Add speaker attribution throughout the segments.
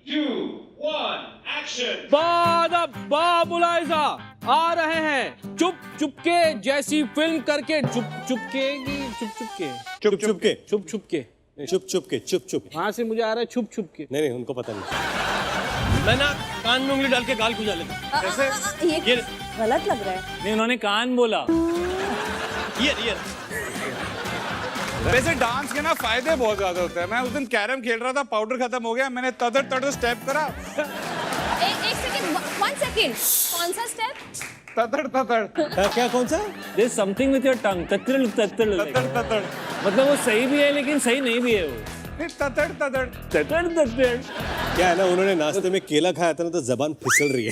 Speaker 1: 2, 1, action!
Speaker 2: मुलाइजा आ रहे हैं चुप चुपके जैसी फिल्म करके चुप चुप वहां से मुझे आ रहा है छुप छुप के।
Speaker 3: नहीं उनको पता नहीं। मैं ना कान में उंगली डाल के गाल खुजा लेता। कैसे?
Speaker 4: ये गलत लग रहा है।
Speaker 2: नहीं उन्होंने कान बोला।
Speaker 3: ये
Speaker 5: वैसे डांस के ना फायदे बहुत ज्यादा होते हैं। मैं उस दिन कैरम खेल रहा था, पाउडर खत्म हो गया, मैंने तदर तदर स्टेप करा।
Speaker 4: एक सेकंड, 1 सेकंड। कौन सा स्टेप?
Speaker 5: तदर तदर।
Speaker 3: क्या कौन सा?
Speaker 2: There's something with your tongue. तत्तर
Speaker 5: तदर
Speaker 2: मतलब वो सही भी है लेकिन सही नहीं भी है वो।
Speaker 5: नहीं तदर तदर।
Speaker 2: तत्तर
Speaker 3: क्या है ना, उन्होंने नाश्ते में केला खाया था ना तो जबान फिसल रही है।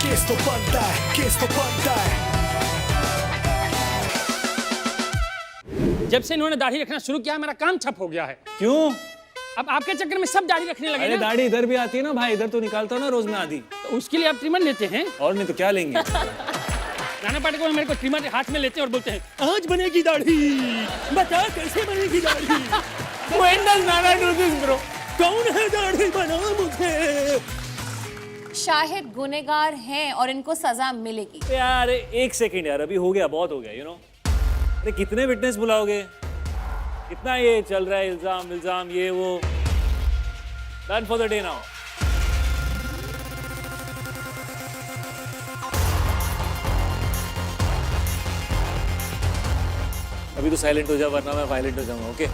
Speaker 6: केस तो बनता है।
Speaker 7: जब से इन्होंने दाढ़ी रखना शुरू किया मेरा काम ठप हो गया है।
Speaker 2: क्यों?
Speaker 7: अब आपके चक्कर में सब दाढ़ी रखने लगे
Speaker 2: अरे
Speaker 7: ना।
Speaker 2: दाढ़ी इधर भी आती है ना भाई, इधर तो निकालता हूँ ना रोज में आधी।
Speaker 7: तो उसके लिए आप ट्रिमर लेते हैं?
Speaker 2: और नहीं तो क्या लेंगे?
Speaker 7: नाना पाटेकर मेरे को ट्रिमर हाथ में लेते हैं और बोलते हैं आज बनेगी दाढ़ी, बता कैसे बनेगी दाढ़ी। When does Nana do this, bro? कौन है दाढ़ी बना मुझे?
Speaker 4: शाहिद गुनेगार हैं और इनको सजा मिलेगी।
Speaker 2: यार एक सेकंड यार, अभी हो गया, बहुत हो गया यू नो। अरे कितने विटनेस बुलाओगे? कितना ये चल रहा है इल्जाम ये वो। Done for the day now. अभी तो साइलेंट हो जा वरना मैं वायलेंट हो जाऊंगा। ओके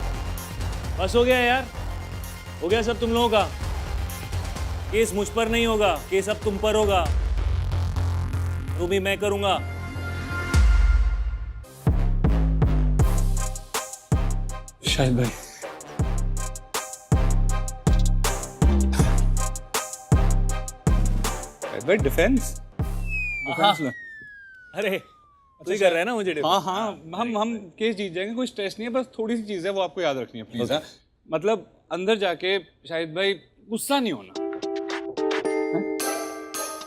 Speaker 2: बस हो गया यार, हो गया सब तुम लोगों का। केस मुझ पर नहीं होगा, केस अब तुम पर होगा, तो भी मैं करूंगा।
Speaker 5: शाहिद भाई डिफेंस में।
Speaker 2: अरे तू ही कर रहा है ना मुझे defend?
Speaker 5: हाँ हम केस जीत जाएंगे, कोई स्ट्रेस नहीं है। बस थोड़ी सी चीज है वो आपको याद रखनी है प्लीज। मतलब अंदर जाके शाहिद भाई गुस्सा नहीं होना।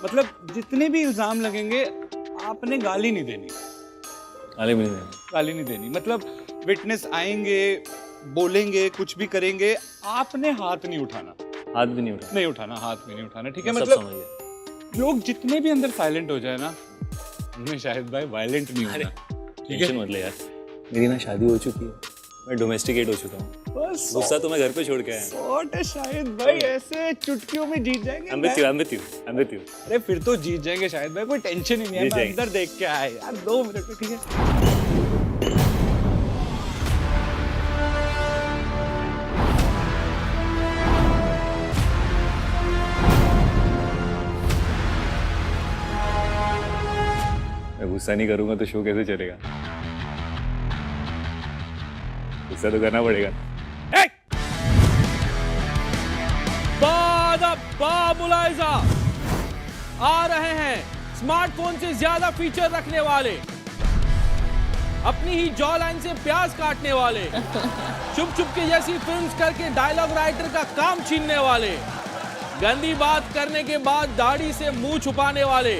Speaker 5: मतलब जितने भी इल्जाम लगेंगे आपने गाली नहीं देनी। गाली नहीं देनी मतलब विटनेस आएंगे, बोलेंगे, कुछ भी करेंगे, आपने हाथ नहीं उठाना।
Speaker 2: हाथ भी नहीं उठा।
Speaker 5: हाथ भी नहीं उठाना, ठीक है?
Speaker 2: सब
Speaker 5: मतलब
Speaker 2: समझ गया।
Speaker 5: लोग जितने भी अंदर साइलेंट हो जाए ना, उनमें शाहिद भाई वायलेंट नहीं होना।
Speaker 2: टेंशन मत ले यार, मेरी ना शादी हो चुकी है, मैं डोमेस्टिकेट हो चुका हूँ।
Speaker 5: बस
Speaker 2: गुस्सा तो मैं घर पे छोड़ के आया हूँ।
Speaker 5: सॉर्ट है शाहिद भाई, ऐसे चुटकियों में जीत जाएंगे।
Speaker 2: I'm with you.
Speaker 5: अरे फिर तो जीत जाएंगे शाहिद भाई, कोई टेंशन ही नहीं है।
Speaker 2: जीत
Speaker 5: मैं
Speaker 2: जाएंगे।
Speaker 5: अंदर देख के आया यार, 2 मिनट में, ठीक है?
Speaker 2: मैं गुस्सा नहीं करूंगा तो शो कैसे चलेगा? गुस्सा तो करना पड़ेगा। मुलाइजा आ रहे हैं स्मार्टफोन से ज्यादा फीचर रखने वाले, अपनी ही जॉ लाइन से प्याज काटने वाले, चुप चुप के जैसी फिल्म्स करके डायलॉग राइटर का काम छीनने वाले, गंदी बात करने के बाद दाढ़ी से मुंह छुपाने वाले,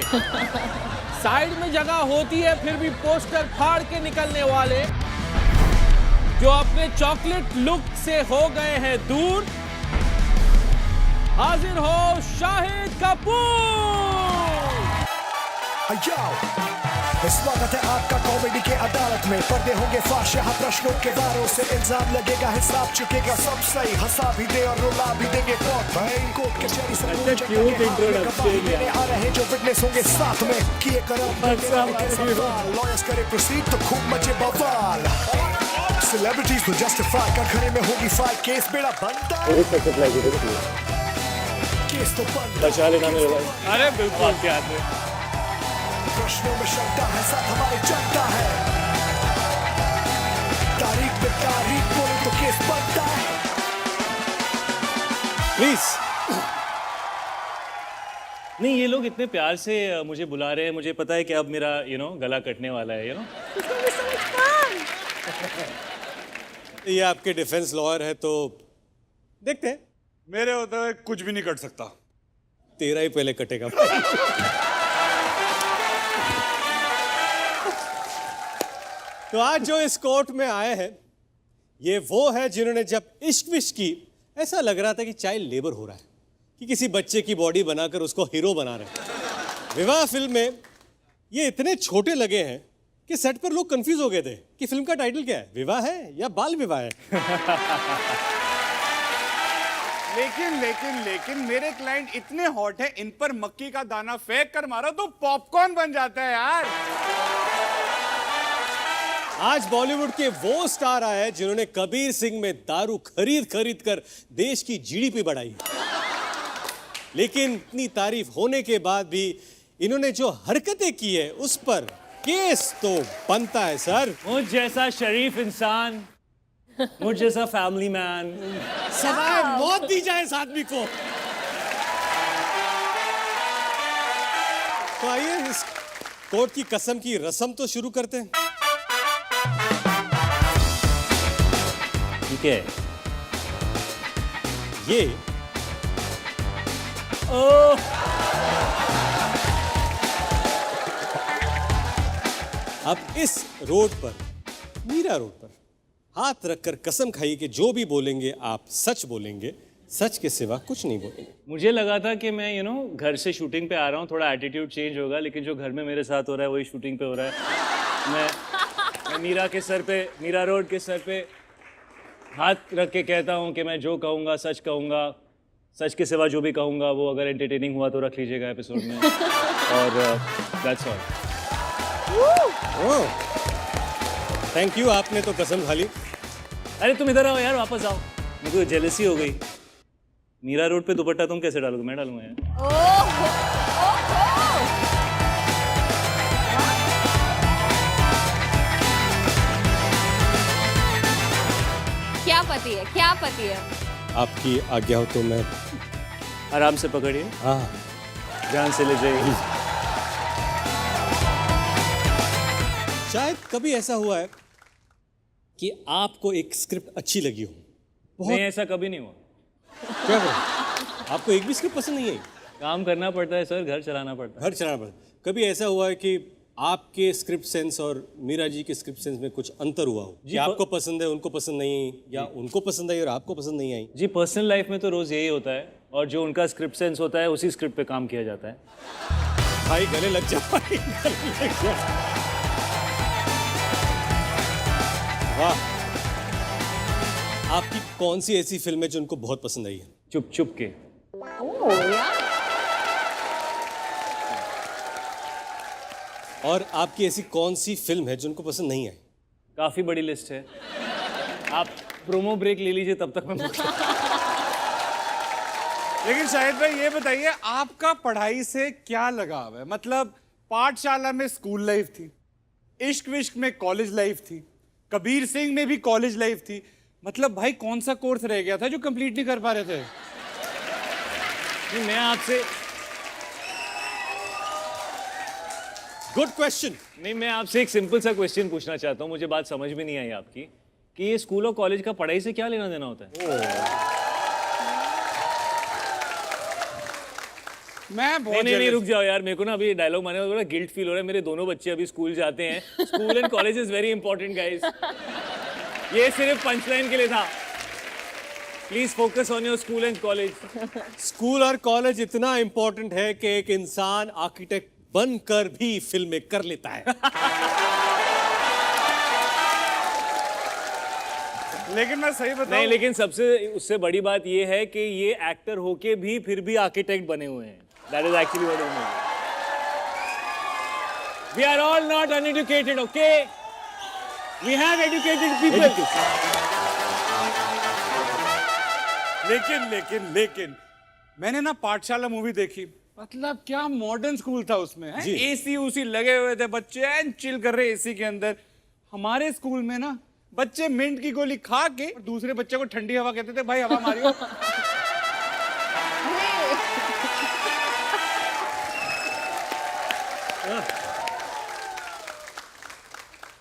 Speaker 2: साइड में जगह होती है फिर भी पोस्टर फाड़ के निकलने वाले, जो अपने चॉकलेट लुक से हो गए हैं दूर। हाजिर हो शाहिद कपूर।
Speaker 6: स्वागत है आपका कॉमेडी के अदालत में। पर्दे होंगे फाश, यहाँ प्रश्नों के वारों से इल्जाम लगेगा, हिसाब चुकेगा सब सही। हंसा भी दे और रुला भी देंगे कोर्ट भाई। कोर्ट कचहरी से लेने आ रहे जो विटनेस होंगे साथ में। किए करम लॉयर्स करे प्रोसीड तो खूब मचे बवाल। सेलिब्रिटीज तो जस्टिफाई कर खड़े में होगी फाइट, केस बेड़ा बनता। केस तो बनता।
Speaker 2: बचा लेना मेरे भाई।
Speaker 5: अरे बिल्कुल
Speaker 2: याद है।
Speaker 6: प्रश्नों में शंका है, साथ हमारे जनता है। तारीख पे तारीख बोले तो केस बनता है।
Speaker 3: प्लीज।
Speaker 2: नहीं ये लोग इतने प्यार से मुझे बुला रहे हैं, मुझे पता है कि अब मेरा गला कटने वाला है
Speaker 3: ये आपके डिफेंस लॉयर है तो देखते हैं।
Speaker 5: मेरे होते हुए कुछ भी नहीं कर सकता।
Speaker 3: तेरा ही पहले कटेगा। तो आज जो इस कोर्ट में आए हैं ये वो है जिन्होंने जब इश्क विश्क की, ऐसा लग रहा था कि चाइल्ड लेबर हो रहा है, कि किसी बच्चे की बॉडी बनाकर उसको हीरो बना रहे हैं। विवाह फिल्म में ये इतने छोटे लगे हैं कि सेट पर लोग कंफ्यूज हो गए थे कि फिल्म का टाइटल क्या है, विवाह है या बाल विवाह है।
Speaker 5: लेकिन मेरे क्लाइंट इतने हॉट है, इन पर मक्की का दाना फेंक कर मारो तो पॉपकॉर्न बन जाता है यार।
Speaker 3: आज बॉलीवुड के वो स्टार आए हैं जिन्होंने कबीर सिंह में दारू खरीद खरीद कर देश की जीडीपी बढ़ाई, लेकिन इतनी तारीफ होने के बाद भी इन्होंने जो हरकतें की है उस पर केस तो बनता है सर।
Speaker 7: मुझ जैसा शरीफ इंसान, मुझ जैसा फैमिली मैन,
Speaker 3: सवाए मौत दी जाए इस आदमी को। तो आइए इस कोर्ट की कसम की रस्म तो शुरू करते हैं।
Speaker 7: ठीक है।
Speaker 3: ये अब इस रोड पर, मीरा रोड पर हाथ रखकर कसम खाइए कि जो भी बोलेंगे आप सच बोलेंगे, सच के सिवा कुछ नहीं बोलेंगे।
Speaker 7: मुझे लगा था कि मैं घर से शूटिंग पे आ रहा हूँ, थोड़ा एटीट्यूड चेंज होगा, लेकिन जो घर में मेरे साथ हो रहा है वही शूटिंग पे हो रहा है। मैं मीरा रोड के सर पे हाथ रख के कहता हूँ कि मैं जो कहूँगा सच कहूँगा, सच के सिवा जो भी कहूँगा वो अगर एंटरटेनिंग हुआ तो रख लीजिएगा एपिसोड में। और दैट्स ऑल।
Speaker 3: थैंक यू, आपने तो कसम खा ली।
Speaker 7: अरे तुम इधर आओ यार, वापस आओ, मुझे तो जेलसी हो गई। मीरा रोड पे दुपट्टा तुम कैसे डालोगे? मैं डालूंगा यार।
Speaker 4: क्या पति है।
Speaker 3: आपकी आज्ञा हो तो मैं
Speaker 7: आराम से पकड़िए,
Speaker 3: हाँ
Speaker 7: जान से ले जाइए।
Speaker 3: शायद कभी ऐसा हुआ है कि आपको एक स्क्रिप्ट अच्छी लगी हो।
Speaker 7: नहीं, ऐसा कभी नहीं हुआ।
Speaker 3: क्या करें? आपको एक भी स्क्रिप्ट पसंद नहीं आई?
Speaker 7: काम करना पड़ता है सर, घर चलाना पड़ता है।
Speaker 3: घर चलाना पड़ता है। कभी ऐसा हुआ है कि आपके स्क्रिप्ट सेंस और मीरा जी के स्क्रिप्ट सेंस में कुछ अंतर हुआ हो कि आपको पसंद है उनको पसंद नहीं, या उनको पसंद आई और आपको पसंद नहीं आई?
Speaker 7: जी, पर्सनल लाइफ में तो रोज यही होता है, और जो उनका स्क्रिप्ट सेंस होता है उसी स्क्रिप्ट पे काम किया जाता है।
Speaker 3: भाई गले लग जा, भाई गले लग जा। वाह, आपकी कौन सी ऐसी फिल्म है जो उनको बहुत पसंद आई है?
Speaker 7: चुप चुप के।
Speaker 3: और आपकी ऐसी कौन सी फिल्म है जो उनको पसंद नहीं आई?
Speaker 7: काफी बड़ी लिस्ट है, आप प्रोमो ब्रेक ले लीजिए तब तक मैं
Speaker 5: लेकिन शाहिद भाई ये बताइए, आपका पढ़ाई से क्या लगाव है? मतलब पाठशाला में स्कूल लाइफ थी, इश्क विश्क में कॉलेज लाइफ थी, कबीर सिंह में भी कॉलेज लाइफ थी, मतलब भाई कौन सा कोर्स रह गया था जो कंप्लीट नहीं कर पा रहे थे?
Speaker 7: मैं आपसे
Speaker 3: गुड क्वेश्चन।
Speaker 7: नहीं, मैं आपसे एक सिंपल सा क्वेश्चन पूछना चाहता हूँ, मुझे बात समझ में नहीं आई आपकी, कि ये स्कूल और कॉलेज का पढ़ाई से क्या लेना देना होता है?
Speaker 5: मैं बहुत
Speaker 7: नहीं, रुक जाओ यार, मेरे को ना अभी डायलॉग मारने में थोड़ा गिल्ट फील हो रहा है। मेरे दोनों बच्चे अभी स्कूल जाते हैं। School and college is very important guys. ये सिर्फ पंचलाइन के लिए था। Please focus on your school and college.
Speaker 3: School और कॉलेज इतना इंपॉर्टेंट है कि एक इंसान आर्किटेक्ट बनकर भी फिल्में कर लेता है।
Speaker 5: लेकिन मैं सही बताऊं,
Speaker 7: नहीं, लेकिन सबसे उससे बड़ी बात ये है कि ये एक्टर होके भी फिर भी आर्किटेक्ट बने हुए हैं। That is actually what I mean. We are all not uneducated, okay? We have educated people.
Speaker 5: लेकिन मैंने ना पाठशाला मूवी देखी, मतलब क्या मॉडर्न स्कूल था उसमें, एसी उसी लगे हुए थे, बच्चे एंड चिल कर रहे एसी के अंदर। हमारे स्कूल में ना बच्चे मिंट की गोली खा के दूसरे बच्चे को ठंडी हवा कहते थे, भाई हवा मारियो।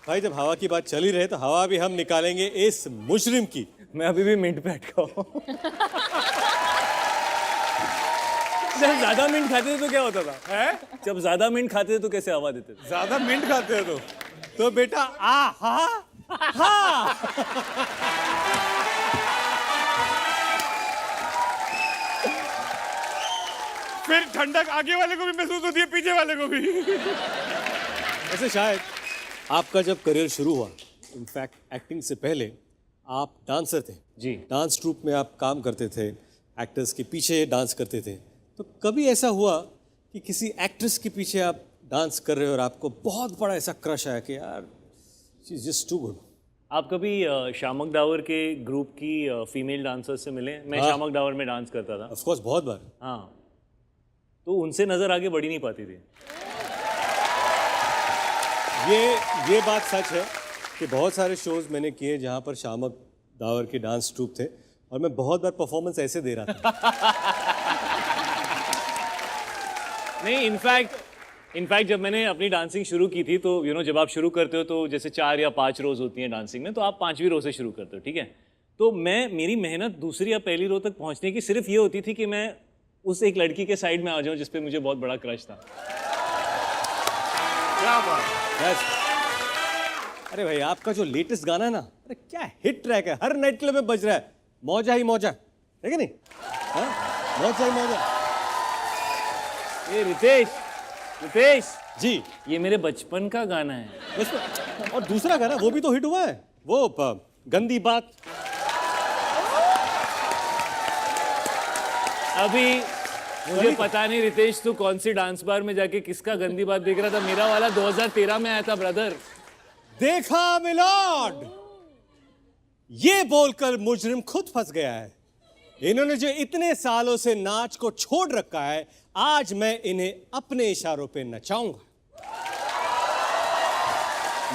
Speaker 3: भाई जब हवा की बात चल ही रहे तो हवा भी हम निकालेंगे इस मुजरिम की।
Speaker 7: मैं अभी भी मिंट पे अटका हूं। जब ज्यादा मिंट खाते थे तो क्या होता था?
Speaker 5: है?
Speaker 7: जब ज्यादा मिंट खाते थे तो कैसे हवा देते थे?
Speaker 5: ज्यादा मिंट खाते हो तो
Speaker 3: बेटा आ हा हा
Speaker 5: ठंडक आगे वाले को भी महसूस होती है, पीछे वाले को भी।
Speaker 3: ऐसे शायद आपका जब करियर शुरू हुआ, इनफैक्ट एक्टिंग से पहले आप डांसर थे
Speaker 2: जी।
Speaker 3: डांस ट्रूप में आप काम करते थे, एक्टर्स के पीछे डांस करते थे। तो कभी ऐसा हुआ कि किसी एक्ट्रेस के पीछे आप डांस कर रहे हो और आपको बहुत बड़ा ऐसा क्रश आया कि यार she is just too good?
Speaker 8: आप कभी शामक डावर के ग्रुप की फीमेल डांसर्स से मिले? मैं
Speaker 3: हाँ।
Speaker 8: शामक डावर में डांस करता था।
Speaker 3: ऑफ कोर्स, बहुत बार।
Speaker 8: हाँ, तो उनसे नज़र आगे बढ़ ही नहीं पाती थी।
Speaker 3: ये बात सच है कि बहुत सारे शोज मैंने किए जहाँ पर शामक दावर के डांस ट्रूप थे और मैं बहुत बार परफॉर्मेंस ऐसे दे रहा था।
Speaker 8: नहीं, इनफैक्ट जब मैंने अपनी डांसिंग शुरू की थी तो जब आप शुरू करते हो तो जैसे 4 या 5 रोज होती हैं डांसिंग में, तो आप 5वीं रो से शुरू करते हो, ठीक है? तो मेरी मेहनत दूसरी या पहली रो तक पहुंचने की सिर्फ ये होती थी कि मैं उस एक लड़की के साइड में आ जाऊं जिस पे मुझे बहुत बड़ा क्रश था।
Speaker 3: क्या बात। अरे भाई, आपका जो लेटेस्ट गाना है ना, अरे क्या हिट ट्रैक है, हर नाइट क्लब में बज रहा है, मौजा ही मौजा, है कि नहीं? हाँ, मौजा ही मौजा।
Speaker 8: ये रितेश
Speaker 3: जी,
Speaker 8: ये मेरे बचपन का गाना है।
Speaker 3: बस। और दूसरा गाना वो भी तो हिट हुआ है, वो गंदी बात।
Speaker 8: अभी मुझे पता नहीं रितेश तू कौन सी डांस बार में जाके किसका गंदी बात देख रहा था। मेरा वाला 2013 में आया था ब्रदर।
Speaker 3: देखा मिलॉर्ड, ये बोलकर मुजरिम खुद फंस गया है। इन्होंने जो इतने सालों से नाच को छोड़ रखा है, आज मैं इन्हें अपने इशारों पे नचाऊंगा।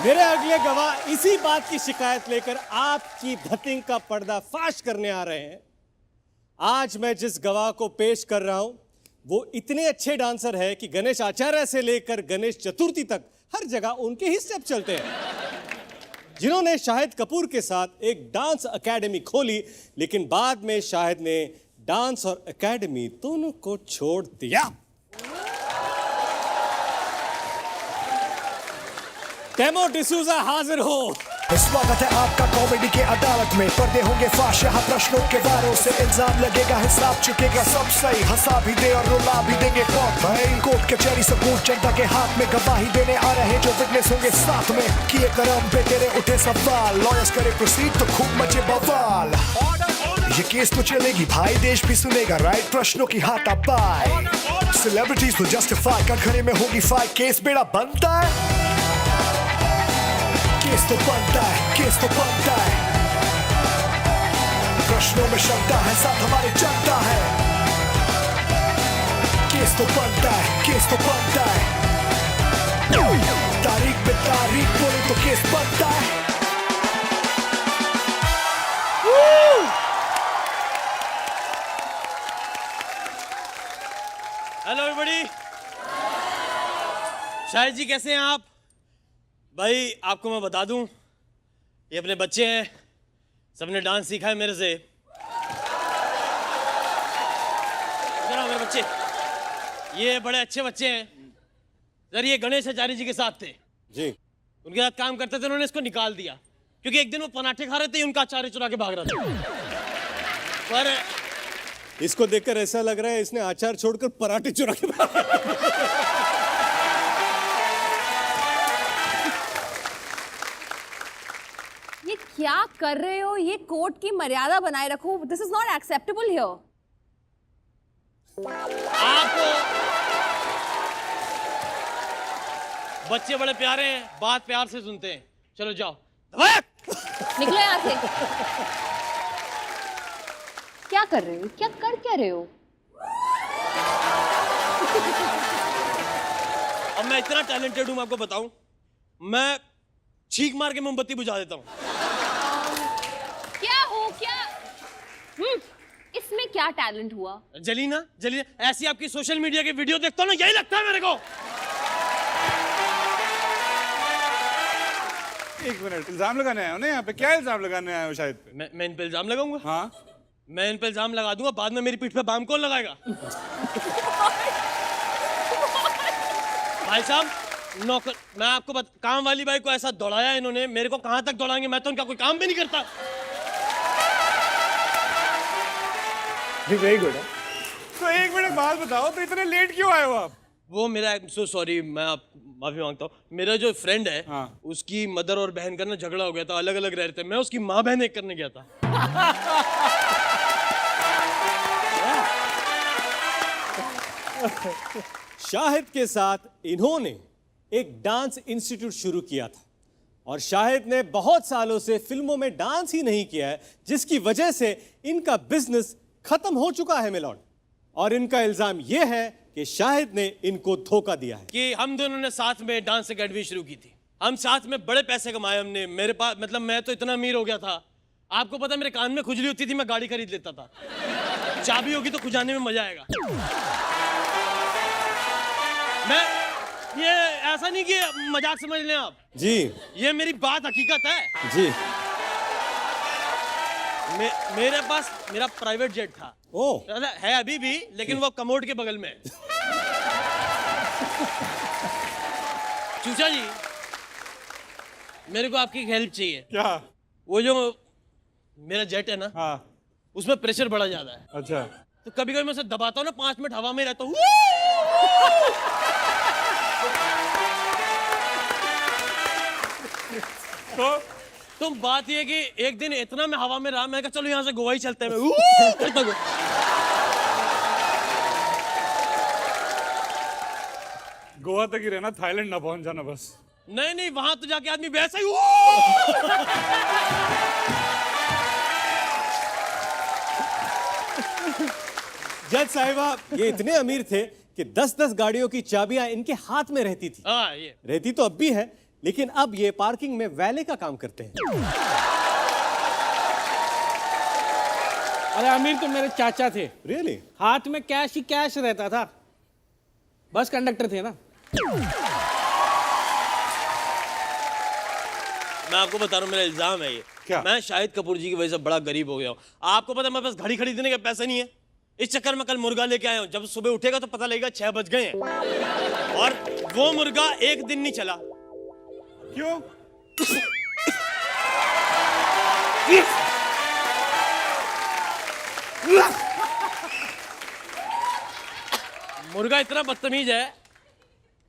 Speaker 3: मेरे अगले गवाह इसी बात की शिकायत लेकर आपकी धतिंग का पर्दाफाश करने आ रहे हैं। आज मैं जिस गवाह को पेश कर रहा हूं वो इतने अच्छे डांसर है कि गणेश आचार्य से लेकर गणेश चतुर्थी तक हर जगह उनके ही स्टेप चलते हैं। जिन्होंने शाहिद कपूर के साथ एक डांस एकेडमी खोली, लेकिन बाद में शाहिद ने डांस और एकेडमी दोनों को छोड़ दिया। टेमो डिसूजा हाजिर हो।
Speaker 6: स्वागत है आपका कॉमेडी के अदालत में। पर्दे होंगे फाश, यहाँ प्रश्नों के वारों से इल्जाम लगेगा, हिसाब चुकेगा सब सही। हंसा भी दे और रुला भी देंगे कौन भाई। कोर्ट कचहरी सबूत जनता के हाथ में, गवाही देने आ रहे जो विटनेस होंगे साथ में। किए करम पे तेरे उठे सवाल, लॉयर्स करे प्रोसीड तो खूब मचे बवाल। ये केस तो चलेगी भाई, देश भी सुनेगा राइट, प्रश्नों की हाथापाई। सेलिब्रिटीज तो जस्टिफाई, कटघरे में होगी फाइट, केस बेड़ा बनता है। केस तो बनता है, केस तो बनता है। प्रश्नों में शंका है, साथ हमारे चलता है। केस तो बनता है, केस तो बनता है। तारीख पे तारीख बोले तो केस बनता है।
Speaker 9: हेलो एवरीबॉडी, शाहिद जी कैसे हैं आप? भाई आपको मैं बता दूं, ये अपने बच्चे हैं, सबने डांस सीखा है मेरे से। जरा मेरे बच्चे, ये बड़े अच्छे बच्चे हैं। सर ये गणेश आचार्य जी के साथ थे
Speaker 3: जी,
Speaker 9: उनके साथ काम करते थे, उन्होंने इसको निकाल दिया क्योंकि एक दिन वो पराठे खा रहे थे, उनका आचार्य चुरा के भाग रहा था। पर
Speaker 3: इसको देखकर ऐसा लग रहा है इसने आचार छोड़कर पराठे चुरा के
Speaker 4: ये क्या कर रहे हो? ये कोर्ट की मर्यादा बनाए रखो। This is not acceptable here.
Speaker 9: आप बच्चे बड़े प्यारे हैं, बात प्यार से सुनते हैं। चलो जाओ,
Speaker 4: निकलो यहाँ से। क्या कर रहे हो? क्या रहे हो?
Speaker 9: अब मैं इतना टैलेंटेड हूं, मैं आपको बताऊं, मैं छींक मार के मोमबत्ती बुझा देता हूं।
Speaker 4: इसमें क्या टैलेंट हुआ?
Speaker 9: जलीना ऐसी आपकी सोशल मीडिया की वीडियो देखता हूं ना, यही लगता है मेरे को।
Speaker 5: एक मिनट, इल्जाम लगाने आए हो ना यहाँ पे? क्या इल्जाम लगाने आए हो शायद पे?
Speaker 9: मैं इन पे इल्जाम लगाऊंगा?
Speaker 5: हाँ,
Speaker 9: मैं इन पे इल्जाम लगा दूंगा, बाद में मेरी पीठ पे बाम कौन लगाएगा? भाई साहब नौकर, मैं आपको काम वाली बाई को ऐसा दौड़ाया इन्होंने, मेरे को कहां तक दौड़ाएंगे? मैं तो उनका कोई काम भी नहीं करता।
Speaker 8: Very good.
Speaker 5: तो एक मिनट बात बताओ, तो इतने लेट क्यों आए हो आप?
Speaker 9: वो मेरा सो सॉरी, मैं आप माफी मांगता हूँ। मेरा जो फ्रेंड है
Speaker 5: हाँ।
Speaker 9: उसकी मदर और बहन का ना झगड़ा हो गया था, अलग अलग रह रहे थे। मैं उसकी माँ बहन एक करने गया था।
Speaker 3: शाहिद के साथ इन्होंने एक डांस इंस्टीट्यूट शुरू किया था और शाहिद ने बहुत सालों से फिल्मों में डांस ही नहीं किया है, जिसकी वजह से इनका बिजनेस खत्म हो चुका है मिलॉर्ड। और इनका इल्जाम यह है कि शाहिद ने इनको धोखा दिया है।
Speaker 9: कि हम दोनों ने साथ में डांस एकेडमी शुरू की थी, हम साथ में बड़े पैसे कमाए हमने। मेरे पास मतलब मैं तो इतना अमीर हो गया था, आपको पता मेरे कान में खुजली होती थी, मैं गाड़ी खरीद लेता था। चाबी होगी तो खुजाने में मजा आएगा। मैं ये ऐसा नहीं कि मजाक समझ लें आप
Speaker 3: जी,
Speaker 9: ये मेरी बात हकीकत है
Speaker 3: जी।
Speaker 9: मेरे पास मेरा प्राइवेट जेट था।
Speaker 3: ओ,
Speaker 9: है अभी भी, लेकिन वो कमोड के बगल में है। चूचा जी, मेरे को आपकी हेल्प चाहिए।
Speaker 5: क्या?
Speaker 9: वो जो मेरा जेट है ना,
Speaker 5: हाँ।
Speaker 9: उसमें प्रेशर बड़ा ज्यादा है।
Speaker 5: अच्छा।
Speaker 9: तो कभी कभी मैं उसे दबाता हूँ ना, 5 मिनट हवा में रहता हूँ। तो बात ये कि एक दिन इतना मैं हवा में रहा, मैं कहा चलो यहाँ से गोवा ही चलते हैं।
Speaker 5: गोवा तक ही रहना, थाईलैंड ना पहुंच जाना बस।
Speaker 9: नहीं नहीं, वहां तो जाके आदमी वैसा ही
Speaker 3: जज साहिबा ये इतने अमीर थे कि 10-10 गाड़ियों की चाबियां इनके हाथ में रहती थी।
Speaker 9: हाँ, ये
Speaker 3: रहती तो अब भी है, लेकिन अब ये पार्किंग में वैले का काम करते हैं।
Speaker 2: अरे अमीर तो मेरे चाचा थे,
Speaker 3: रियली?
Speaker 2: हाथ में कैश ही कैश रहता था, बस कंडक्टर थे ना।
Speaker 9: मैं आपको बता रहा हूँ, मेरा इल्जाम है ये।
Speaker 5: क्या?
Speaker 9: मैं शाहिद कपूर जी की वजह से बड़ा गरीब हो गया हूँ। आपको पता है मेरे पास घड़ी खरीदने के पैसे नहीं है, इस चक्कर में कल मुर्गा लेके आया हूँ। जब सुबह उठेगा तो पता लगेगा 6 बज गए हैं, और वो मुर्गा एक दिन नहीं चला।
Speaker 5: क्यों?
Speaker 9: मुर्गा इतना बदतमीज है,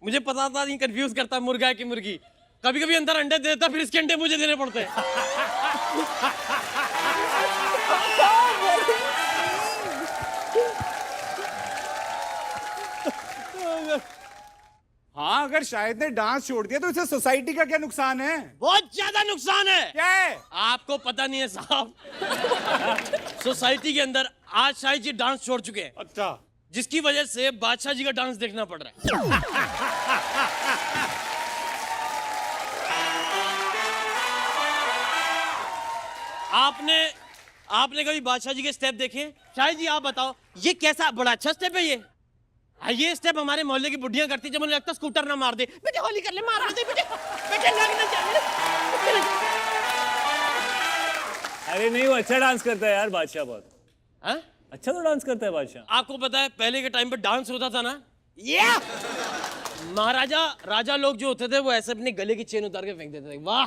Speaker 9: मुझे पता था नहीं, कंफ्यूज करता मुर्गा है कि मुर्गी। कभी कभी अंदर अंडे देता, फिर इसके अंडे मुझे देने पड़ते हैं।
Speaker 5: हाँ, अगर शाहिद ने डांस छोड़ दिया तो इससे सोसाइटी का क्या नुकसान है?
Speaker 9: बहुत ज्यादा नुकसान है।
Speaker 5: क्या है?
Speaker 9: आपको पता नहीं है साहब। सोसाइटी के अंदर आज शाहिद जी डांस छोड़ चुके हैं,
Speaker 5: अच्छा।
Speaker 9: जिसकी वजह से बादशाह जी का डांस देखना पड़ रहा है। आपने कभी बादशाह जी के स्टेप देखे? शाहिद जी आप बताओ, ये कैसा बड़ा अच्छा स्टेप है ये। ये स्टेप हमारे मोहल्ले की बुढ़ियां करती, जब उन्हें लगता स्कूटर ना मार दे, बेटे होली कर ले, मार दे बेटे, बेटे लगना चाहिए।
Speaker 8: अरे नहीं, वो अच्छा डांस करता है यार बादशाह, बहुत
Speaker 9: हाँ?
Speaker 8: अच्छा तो डांस करता है बादशाह।
Speaker 9: आपको पता है पहले के टाइम पे डांस होता था ना, ये महाराजा राजा लोग जो होते थे वो ऐसे अपने गले की चेन उतार के फेंक देते थे। वाह,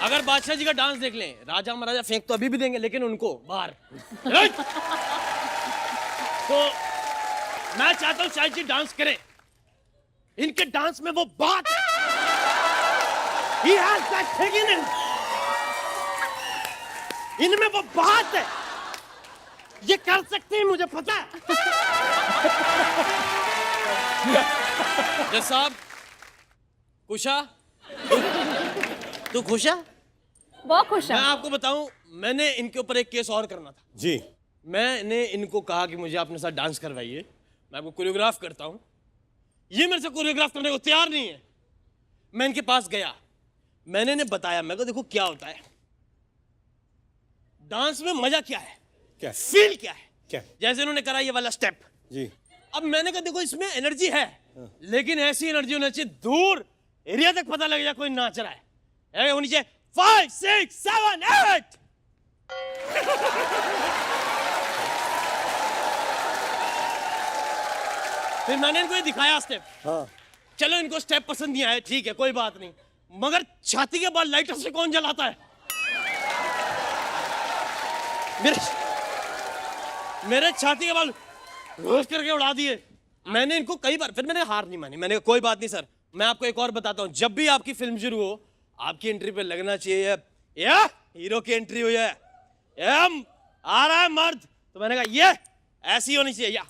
Speaker 9: अगर बादशाह जी का डांस देख लें, राजा महाराजा फेंक तो अभी भी देंगे, लेकिन उनको बाहर। तो मैं चाहता हूं शाहिद जी डांस करें, इनके डांस में वो बात है। He has that thing in him. इनमें वो बात है, ये कर सकते हैं, मुझे पता है। जज साहब, खुशा, तू खुशा?
Speaker 4: बहुत खुश
Speaker 9: मैं
Speaker 4: है।
Speaker 9: आपको बताऊं, मैंने इनके ऊपर एक केस और करना था
Speaker 3: जी।
Speaker 9: मैंने इनको कहा कि मुझे अपने साथ डांस करवाइए, मैं आपको कोरियोग्राफ करता हूं। ये मेरे से कोरियोग्राफ करने को तैयार नहीं है। मैं इनके पास गया, मैंने इन्हें बताया, मैं को देखो क्या होता है डांस में, मजा क्या है,
Speaker 3: क्या?
Speaker 9: फील क्या है।
Speaker 3: क्या?
Speaker 9: जैसे इन्होंने करा ये वाला स्टेप,
Speaker 3: जी।
Speaker 9: अब मैंने कहा देखो इसमें एनर्जी है, लेकिन ऐसी एनर्जी होनी चाहिए दूर एरिया तक पता लग जाए कोई नाच रहा है। होनी चाहिए 5, 6, 7, 8। फिर मैंने इनको ये दिखाया स्टेप।
Speaker 3: हाँ।
Speaker 9: चलो इनको स्टेप पसंद नहीं आया, ठीक है कोई बात नहीं, मगर छाती के बाद लाइटर से कौन जलाता है? मेरे छाती के बाल रोज करके उड़ा दिए। मैंने इनको कई बार, फिर मैंने हार नहीं मानी, मैंने कहा कोई बात नहीं सर, मैं आपको एक और बताता हूँ, जब भी आपकी फिल्म शुरू हो आपकी एंट्री पे लगना चाहिए या हीरो की एंट्री हुई है, आ रहा है मर्द, तो मैंने कहा ये ऐसी होनी चाहिए या।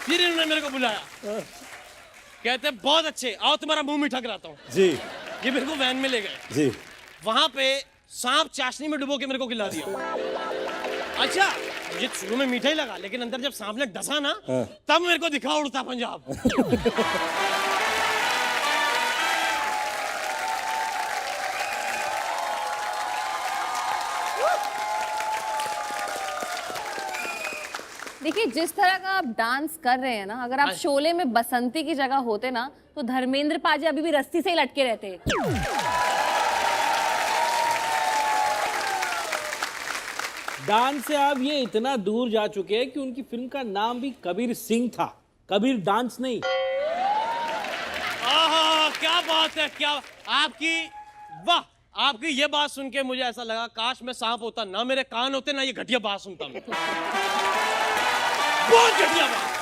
Speaker 9: फिर इन्होंने मेरे को बुलाया, कहते बहुत अच्छे, आओ तुम्हारा मुंह मीठा कराता हूँ
Speaker 3: जी।
Speaker 9: ये मेरे को वैन में ले गए
Speaker 3: जी।
Speaker 9: वहां पे सांप चाशनी में डुबो के मेरे को खिला दिया। अच्छा मुझे शुरू में मीठा ही लगा, लेकिन अंदर जब सांप ने डसा ना तब मेरे को दिखा उड़ता पंजाब।
Speaker 4: देखिए जिस तरह का आप डांस कर रहे हैं ना, अगर आप शोले में बसंती की जगह होते ना तो धर्मेंद्र पाजी अभी भी रस्सी से ही लटके रहते।
Speaker 2: डांस से आप ये इतना दूर जा चुके हैं कि उनकी फिल्म का नाम भी कबीर सिंह था, कबीर डांस नहीं।
Speaker 9: आहा क्या बात है, क्या आपकी, वाह, आपकी ये बात सुन के मुझे ऐसा लगा काश मैं सांप होता, ना मेरे कान होते, ना ये घटिया बात सुनता मैं। बहुत घटिया बात।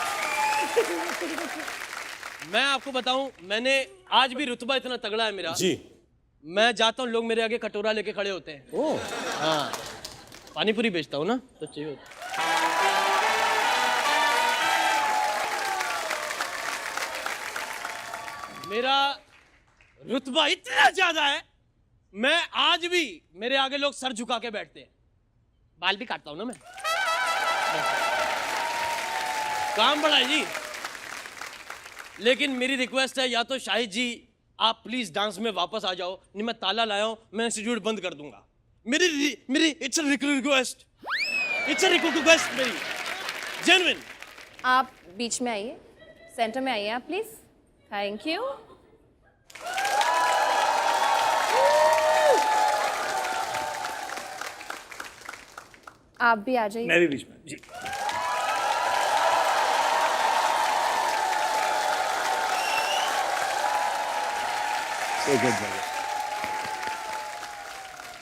Speaker 9: मैं आपको बताऊं, मैंने आज भी रुतबा इतना तगड़ा है मेरा
Speaker 3: जी।
Speaker 9: मैं जाता हूं, लोग मेरे आगे कटोरा लेके खड़े होते हैं।
Speaker 3: ओ
Speaker 9: हाँ, पानी पूरी बेचता हूं ना, तो चाहिए होता। मेरा रुतबा इतना ज्यादा है, मैं आज भी मेरे आगे लोग सर झुका के बैठते हैं। बाल भी काटता हूं ना मैं, काम बड़ा है जी। लेकिन मेरी रिक्वेस्ट है, या तो शाहिद जी आप प्लीज डांस में वापस आ जाओ, नहीं मैं ताला लाया हूं, मैं इंस्टीट्यूट बंद कर दूंगा। मेरी it's a request, it's a request मेरी जेन्युइन।
Speaker 4: आप बीच में आइए, सेंटर में आइए आप प्लीज। Thank you. आप भी आ जाइए।
Speaker 8: मैं भी बीच में जी।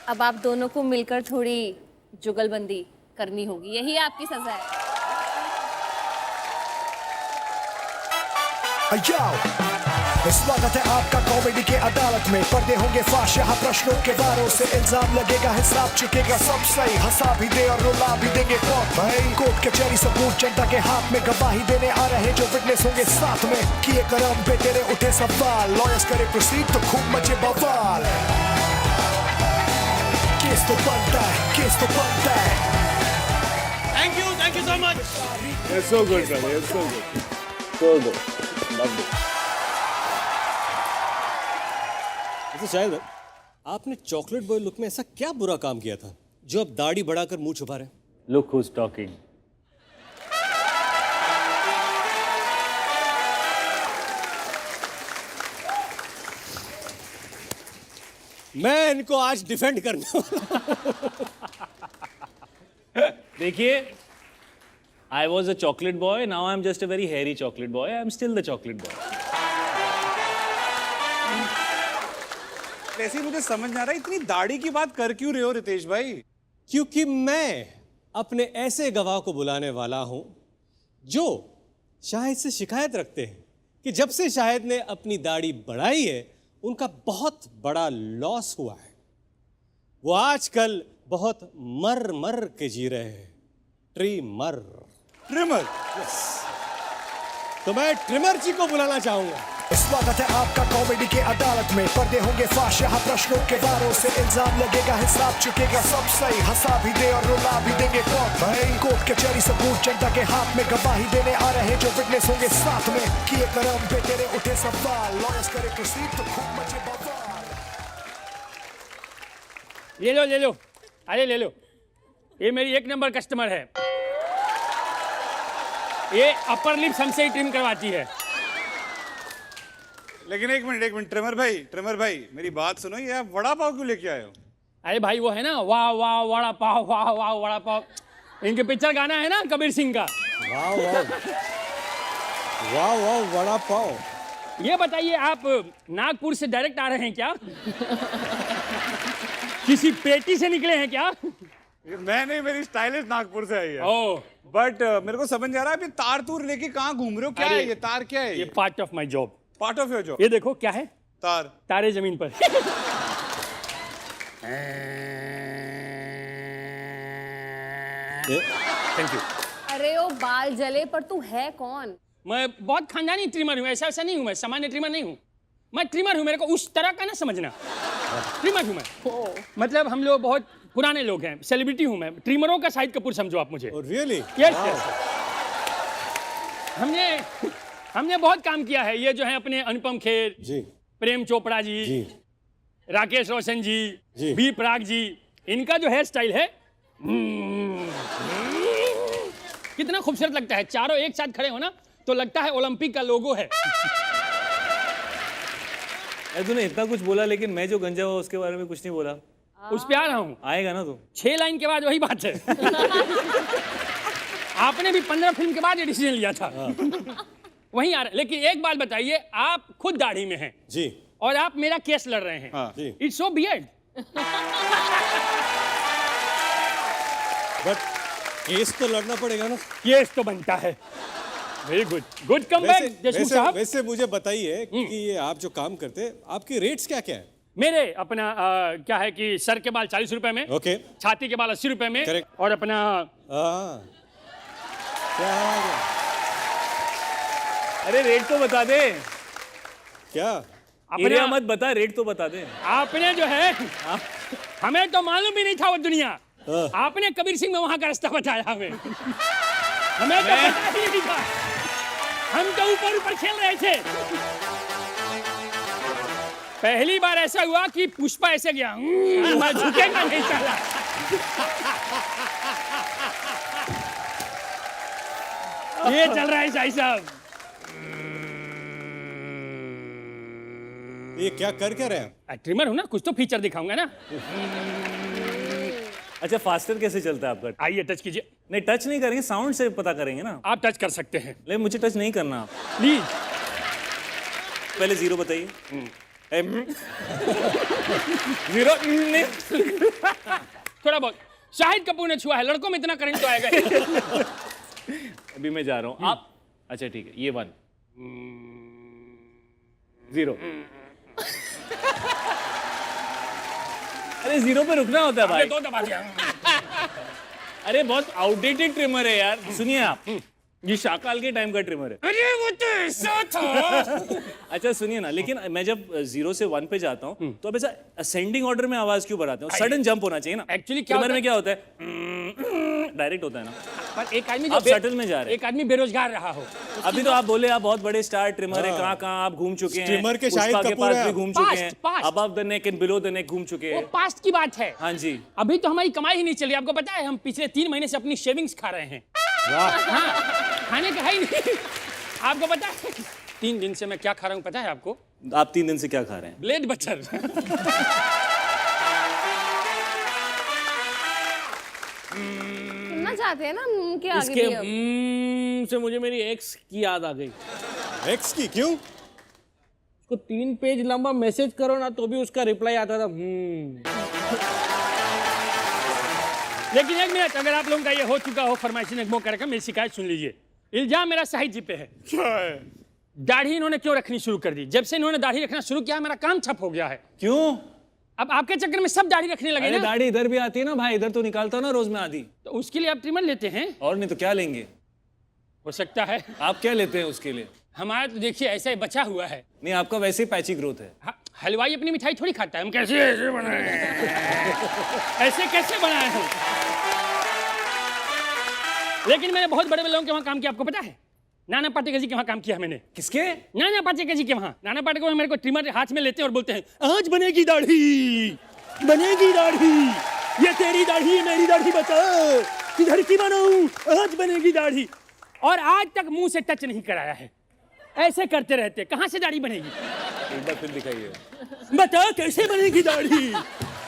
Speaker 4: अब आप दोनों को मिलकर थोड़ी जुगलबंदी करनी होगी, यही आपकी सजा है।
Speaker 6: स्वागत है आपका कॉमेडी के अदालत में, पर्दे होंगे फाश, यहाँ प्रश्नों के वारों से इल्जाम लगेगा, हिसाब चुकेगा सब सही, हंसा भी दे और रुला भी देंगे कौन भाई। कोर्ट कचहरी सबूत जनता के हाथ में, गवाही देने आ रहे जो विटनेस होंगे साथ में, किए करम पे तेरे उठे सवाल, लॉयर्स करे प्रोसीड तो खूब मचे बवाल। केस तो बनता है, केस तो बनता है।
Speaker 9: Thank you so much.
Speaker 5: It's so good, brother. It's so good. So good. Loved it.
Speaker 3: तो शायद आपने चॉकलेट बॉय लुक में ऐसा क्या बुरा काम किया था जो अब दाढ़ी बढ़ाकर मुंह छुपा रहे हैं?
Speaker 8: Look who's talking.
Speaker 3: मैं इनको आज डिफेंड करने वाला।
Speaker 8: देखिए, I was a chocolate boy, now I'm just a very hairy chocolate boy. I'm still the chocolate boy.
Speaker 5: वैसे ही मुझे समझ नहीं आ रहा इतनी दाढ़ी की बात कर क्यों रहे हो रितेश भाई?
Speaker 3: क्योंकि मैं अपने ऐसे गवाह को बुलाने वाला हूं जो शाहिद से शिकायत रखते हैं कि जब से शाहिद ने अपनी दाढ़ी बढ़ाई है उनका बहुत बड़ा लॉस हुआ है। वो आजकल बहुत मर मर के जी रहे हैं। ट्रिमर।
Speaker 5: ट्रिमर?
Speaker 3: तो मैं ट्रिमर जी को बुलाना चाहूंगा।
Speaker 6: स्वागत है आपका कॉमेडी के अदालत में, पर्दे होंगे फाश, यहाँ प्रश्नों के वारों से इल्जाम लगेगा, हिसाब चुकेगा सब सही, हंसा भी दे और रुला भी देंगे कौन भाई। कोर्ट कचहरी सबूत जनता के हाथ में, गवाही देने आ रहे जो विटनेस होंगे साथ में, किए करम पे तेरे उठे सवाल, लॉयर्स करे प्रोसीड तो खूब मचे बवाल।
Speaker 7: ले लो, अरे ले लो, ये मेरी एक नंबर कस्टमर है। ये अपर लिप्स हमसे ही ट्रिम करवाती है।
Speaker 5: लेकिन एक मिनट ट्रिमर भाई मेरी बात सुनो, ये आप वड़ा पाव क्यों लेके आए हो?
Speaker 7: अरे भाई वो है ना, वाह वाह वड़ा पाव, वाह वाह वड़ा पाव, इनके पिक्चर गाना है ना कबीर सिंह का,
Speaker 3: वाह वाह वाह वाह वड़ा पाव।
Speaker 7: ये बताइए आप नागपुर से डायरेक्ट आ रहे हैं क्या? किसी पेटी से निकले हैं क्या?
Speaker 5: मैं नहीं, मेरी स्टाइलिस्ट नागपुर से आई है।
Speaker 7: ओह,
Speaker 5: बट मेरे को समझ आ रहा है अभी तार तूर लेके कहाँ घूम रहे हो? क्या है ये तार? क्या है
Speaker 7: ये part of my job.
Speaker 5: Part of your job?
Speaker 7: ये देखो क्या है,
Speaker 5: तार।
Speaker 7: तारे जमीन पर। Thank you.
Speaker 4: अरे ओ बाल जले, पर तू है कौन?
Speaker 7: मैं बहुत खानदानी ट्रिमर हूँ, ऐसा ऐसा नहीं हूँ, मैं सामान्य ट्रिमर नहीं हूँ। मैं ट्रिमर हूँ, मेरे को उस तरह का ना समझना। ट्रिमर हूँ मैं। मतलब हम लोग बहुत पुराने लोग हैं, सेलिब्रिटी हूँ मैं। ट्रिमरों का शाहिद कपूर समझो आप मुझे।
Speaker 3: रियली?
Speaker 7: Yes yes. हमने बहुत काम किया है। ये जो है अपने अनुपम खेर
Speaker 3: जी,
Speaker 7: प्रेम चोपड़ा जी,
Speaker 3: जी,
Speaker 7: राकेश रोशन जी,
Speaker 3: जी।
Speaker 7: बी प्राग जी, इनका जो हेयर स्टाइल है कितना खूबसूरत लगता है। चारों एक साथ खड़े हो ना तो लगता है ओलंपिक का लोगो है।
Speaker 8: तूने इतना कुछ बोला लेकिन मैं जो गंजा हुआ उसके बारे में कुछ नहीं बोला।
Speaker 7: उस पे आ रहा हूँ,
Speaker 8: आएगा ना तू?
Speaker 7: 6 लाइन के बाद वही बात है। आपने भी 15 फिल्म के बाद ये डिसीजन लिया था। वही आ रहा है। लेकिन एक बात बताइए, आप खुद दाढ़ी में हैं
Speaker 3: जी,
Speaker 7: और आप मेरा केस लड़ रहे हैं।
Speaker 5: हाँ।
Speaker 3: जी।
Speaker 7: It's so weird.
Speaker 3: But case तो लड़ना पड़ेगा ना।
Speaker 7: केस तो बनता है। Very good, good come back Deshmukh साहब।
Speaker 3: वैसे मुझे बताइए कि ये आप जो काम करते हैं, आपके रेट्स क्या क्या है?
Speaker 7: मेरे अपना क्या है कि सर के बाल 40 रुपए में,
Speaker 3: ओके,
Speaker 7: छाती के बाल 80 रुपए में,
Speaker 3: Correct.
Speaker 7: और अपना
Speaker 3: क्या
Speaker 8: अरे रेट तो बता दे।
Speaker 3: क्या?
Speaker 8: एरिया
Speaker 7: अपना
Speaker 8: मत बता, रेट तो बता दे।
Speaker 7: आपने जो है, हमें तो मालूम भी नहीं था वो दुनिया। आपने कबीर सिंह में वहां का रास्ता बताया हमें। हमें तो पता ही नहीं था। हम तो ऊपर ऊपर खेल रहे थे। पहली बार ऐसा हुआ कि पुष्पा ऐसे गया, मैं झुकेगा नहीं साला। ये चल रहा है शाही साहब।
Speaker 3: ये क्या कर क्या रहे हैं?
Speaker 7: ट्रिमर हूं ना, कुछ तो फीचर दिखाऊंगा ना।
Speaker 8: अच्छा, फास्टर कैसे चलता है आपका?
Speaker 7: आइए टच कीजिए।
Speaker 8: नहीं, टच नहीं करेंगे, साउंड से पता करेंगे ना।
Speaker 7: आप टच कर सकते हैं
Speaker 8: लेकिन मुझे टच नहीं करना।
Speaker 7: प्लीज।
Speaker 8: पहले 0 बताइए। 0 नहीं।
Speaker 7: थोड़ा बहुत शाहिद कपूर ने छुआ है, लड़कों में इतना करंट तो आएगा।
Speaker 8: अभी मैं जा रहा हूँ। आप अच्छा ठीक है, ये 1 0। अरे 0 पे रुकना होता है भाई।
Speaker 7: तो दबा दिया।
Speaker 8: अरे बहुत आउटडेटेड ट्रिमर है यार। सुनिए आप, ये शाकाल के टाइम का ट्रिमर है।
Speaker 7: अरे वो तो ऐसा था।
Speaker 8: अच्छा सुनिए ना, लेकिन मैं जब 0 से 1 पे जाता हूँ तो अब ऐसा असेंडिंग ऑर्डर में आवाज क्यों बढ़ाते हैं? सडन जंप होना चाहिए ना।
Speaker 7: एक्चुअली क्या
Speaker 8: ट्रिमर में क्या होता है? डायरेक्ट होता है ना।
Speaker 7: पर एक आदमी
Speaker 8: आप सटल में जा रहे हैं।
Speaker 7: एक आदमी बेरोजगार रहा हो।
Speaker 8: अभी तो आप बोले आप बहुत बड़े स्टार ट्रिमर है, कहाँ कहाँ आप घूम चुके हैं।
Speaker 3: ट्रिमर के
Speaker 8: पुष्पा
Speaker 3: शाहिद
Speaker 8: के
Speaker 3: कपूर
Speaker 8: पास
Speaker 3: हैं।
Speaker 8: भी घूम चुके हैं,
Speaker 7: Past.
Speaker 8: Above the neck and below the neck घूम चुके
Speaker 7: वो
Speaker 8: हैं।
Speaker 7: पास्ट की बात है।
Speaker 8: हाँ जी।
Speaker 7: अभी तो हमारी कमाई ही नहीं चली। आपको पता है हम पिछले 3 महीने से अपनी शेविंग्स खा रहे हैं। हाँ, खाने का है ही नहीं। आपको पता है 3 दिन से मैं क्या खा रहा हूँ पता है आपको?
Speaker 8: आप 3 दिन से क्या खा रहे हैं?
Speaker 7: Blade butter.
Speaker 4: सुनना चाहते हैं ना उनके आगे
Speaker 9: इसके
Speaker 4: भी अब।
Speaker 9: से मुझे मेरी एक्स की याद आ गई।
Speaker 3: एक्स की? क्यों?
Speaker 9: उसको 3 पेज लंबा मैसेज करो ना तो भी उसका रिप्लाई आता था।
Speaker 7: लेकिन एक मिनट, अगर आप लोगों का ये हो चुका हो फरमाइशी नगमों कार्यक्रम, मेरी शिकायत सुन लीजिए। इल्जाम मेरा शाहिद जी पे है।
Speaker 5: क्या है?
Speaker 7: दाढ़ी इन्होंने क्यों रखनी शुरू कर दी? जब से इन्होंने दाढ़ी रखना शुरू किया मेरा काम ठप हो गया है।
Speaker 8: क्यों?
Speaker 7: अब आपके चक्कर में सब दाढ़ी रखने लगे
Speaker 8: अरे
Speaker 7: ना।
Speaker 8: दाढ़ी इधर भी आती है ना भाई, इधर तो निकालता हूं ना रोज में आधी।
Speaker 7: तो उसके लिए आप ट्रिमर लेते हैं?
Speaker 8: और नहीं तो क्या लेंगे?
Speaker 7: हो सकता है।
Speaker 8: आप क्या लेते हैं उसके लिए?
Speaker 7: हमारा तो देखिए ऐसा ही बचा हुआ है।
Speaker 8: नहीं, आपका वैसे ही पैची ग्रोथ है।
Speaker 7: हाँ, हलवाई अपनी मिठाई थोड़ी खाता है। हम कैसे ऐसे बनाए हैं? ऐसे कैसे बनाए हैं? लेकिन मैंने बहुत बड़े बड़े लोगों के वहां काम किया। आपको पता है नाना पाटेकर जी के वहां काम किया मैंने।
Speaker 8: किसके?
Speaker 7: नाना पाटेकर जी के वहां। नाना पाटेकर मेरे को ट्रिमर हाथ में लेते हैं और बोलते हैं आज बनेगी दाढ़ी, बनेगी दाढ़ी, ये तेरी दाढ़ी मेरी दाढ़ी बता, किधर की बनाऊं, आज बनेगी दाढ़ी। और आज तक मुंह से टच नहीं कराया है। ऐसे करते रहते, कहां से दाढ़ी बनेगी?
Speaker 8: एक बार फिर दिखाइए।
Speaker 7: बता कैसे बनेगी दाढ़ी?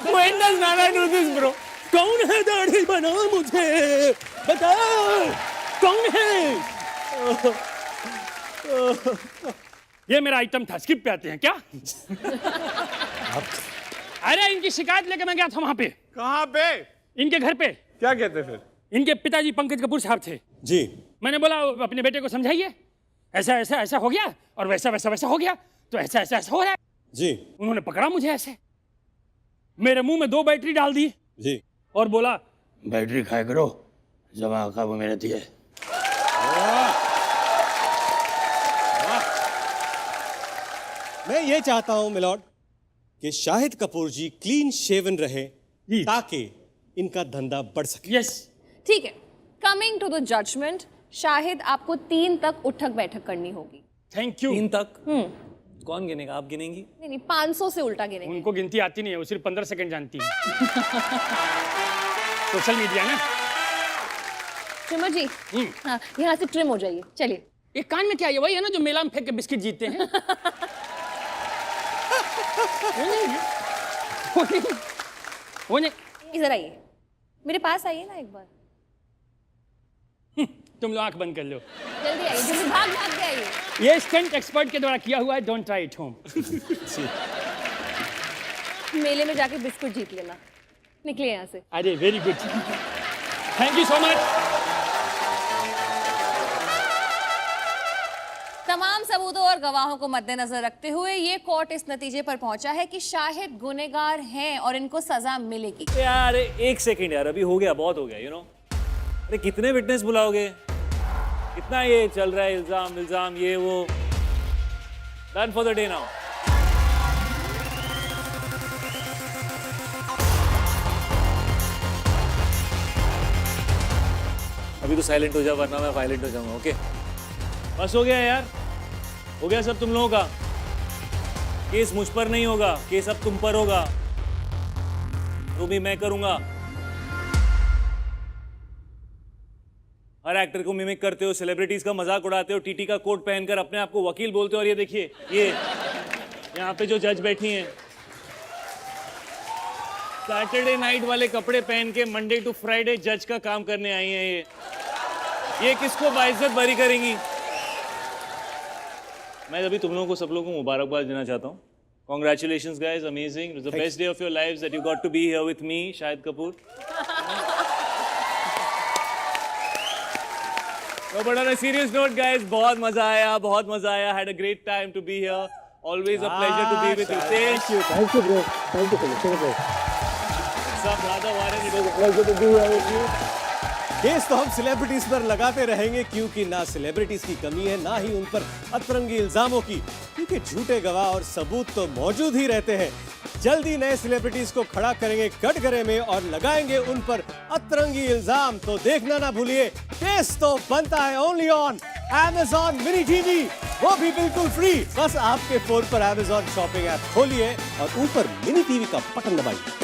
Speaker 8: When does Nana do this, bro?
Speaker 7: कौन है दाढ़ी बना मुझे बता, कौन है? ये मेरा आइटम था। स्किप पे आते हैं क्या? अरे इनकी शिकायत लेके मैं गया था वहां पे,
Speaker 5: कहाँ पे?
Speaker 7: इनके घर पे।
Speaker 5: क्या कहते फिर?
Speaker 7: इनके पिताजी पंकज कपूर साहब थे।
Speaker 3: जी
Speaker 7: मैंने बोला अपने बेटे को समझाइए, ऐसा ऐसा ऐसा हो गया और वैसा वैसा वैसा हो गया, तो ऐसा ऐसा ऐसा हो रहा है।
Speaker 3: जी
Speaker 7: उन्होंने पकड़ा मुझे ऐसे, मेरे मुंह में 2 बैटरी डाल दी
Speaker 3: जी
Speaker 7: और बोला
Speaker 9: बैटरी खाया करो, जमा का वो मेहनती है।
Speaker 3: मैं ये चाहता हूं मिलॉर्ड कि शाहिद कपूर जी क्लीन शेवन रहे
Speaker 7: जी।
Speaker 3: ताकि इनका धंधा बढ़ सके।
Speaker 7: यस।
Speaker 4: ठीक है, coming to the judgment, Shahid आपको 3 तक उठक बैठक करनी होगी।
Speaker 7: Thank you.
Speaker 8: 3 तक कौन गिनेगा? आप गिनेंगी?
Speaker 4: नहीं 500 से उल्टा गिनेंगे।
Speaker 7: उनको गिनती आती नहीं है, वो सिर्फ 15 सेकंड जानती है। सोशल मीडिया ना।
Speaker 4: ट्रिमर जी हाँ, यहाँ से ट्रिम हो जाइए, चलिए।
Speaker 7: ये कान में क्या है? वही है ना जो मेला में फेंक के बिस्किट जीतते हैं। वो नहीं।
Speaker 4: इधर आइए, मेरे पास आइए ना एक बार।
Speaker 7: तुम लोग आंख बंद कर लो।
Speaker 4: जल्दी आइए, जल्दी भाग भाग के आइए।
Speaker 7: ये स्टंट एक्सपर्ट के द्वारा किया हुआ है, डोंट ट्राई इट होम।
Speaker 4: मेले में जाके बिस्कुट जीत लेना। निकलिए यहाँ से।
Speaker 7: अरे very good, thank you so much.
Speaker 4: तमाम सबूतों और गवाहों को मद्देनजर रखते हुए ये कोर्ट इस नतीजे पर पहुंचा है कि शाहिद गुनहगार हैं और इनको सजा मिलेगी।
Speaker 8: यार 1 सेकंड यार, अभी हो गया, बहुत हो गया, यू नो। अरे कितने विटनेस बुलाओगे? कितना ये चल रहा है, इल्जाम इल्जाम ये वो। Done for the day now. अभी तो साइलेंट हो जा वरना मैं वायलेंट हो जाऊंगा। ओके बस हो गया यार, हो गया सब तुम लोगों का। केस मुझ पर नहीं होगा, केस अब तुम पर होगा, तो भी मैं करूंगा। हर एक्टर को मिमिक करते हो, सेलिब्रिटीज का मजाक उड़ाते हो, टीटी का कोट पहनकर अपने आप को वकील बोलते हो। और ये देखिए, ये यहाँ पे जो जज बैठी हैं, सैटरडे नाइट वाले कपड़े पहन के मंडे टू फ्राइडे जज का काम करने आई हैं। ये किसको बाइज्जत बरी करेंगी? मैं अभी तुम लोगों को, सब लोगों को मुबारकबाद देना चाहता हूँ। Congratulations guys, amazing. It was the best day of your lives that you got to be here with me, Shahid Kapoor. No, but on a serious note guys, बहुत मजा आया, बहुत मजा आया. Had a great time to be here. Always a pleasure to be with you.
Speaker 6: Thank you, bro. Thank you, bro.
Speaker 8: सब राधा वारन, it was a pleasure to be here with you.
Speaker 3: Case तो हम सेलिब्रिटीज पर लगाते रहेंगे क्योंकि ना सेलिब्रिटीज की कमी है ना ही उन पर अतरंगी इल्जामों की, क्योंकि झूठे गवाह और सबूत तो मौजूद ही रहते हैं। जल्दी नए सेलिब्रिटीज को खड़ा करेंगे कटघरे में और लगाएंगे उन पर अतरंगी इल्जाम। तो देखना ना भूलिए, केस तो बनता है only on Amazon mini TV, वो भी बिल्कुल फ्री। बस आपके फोन पर Amazon शॉपिंग ऐप खोलिए और ऊपर मिनी टीवी का बटन दबाइए।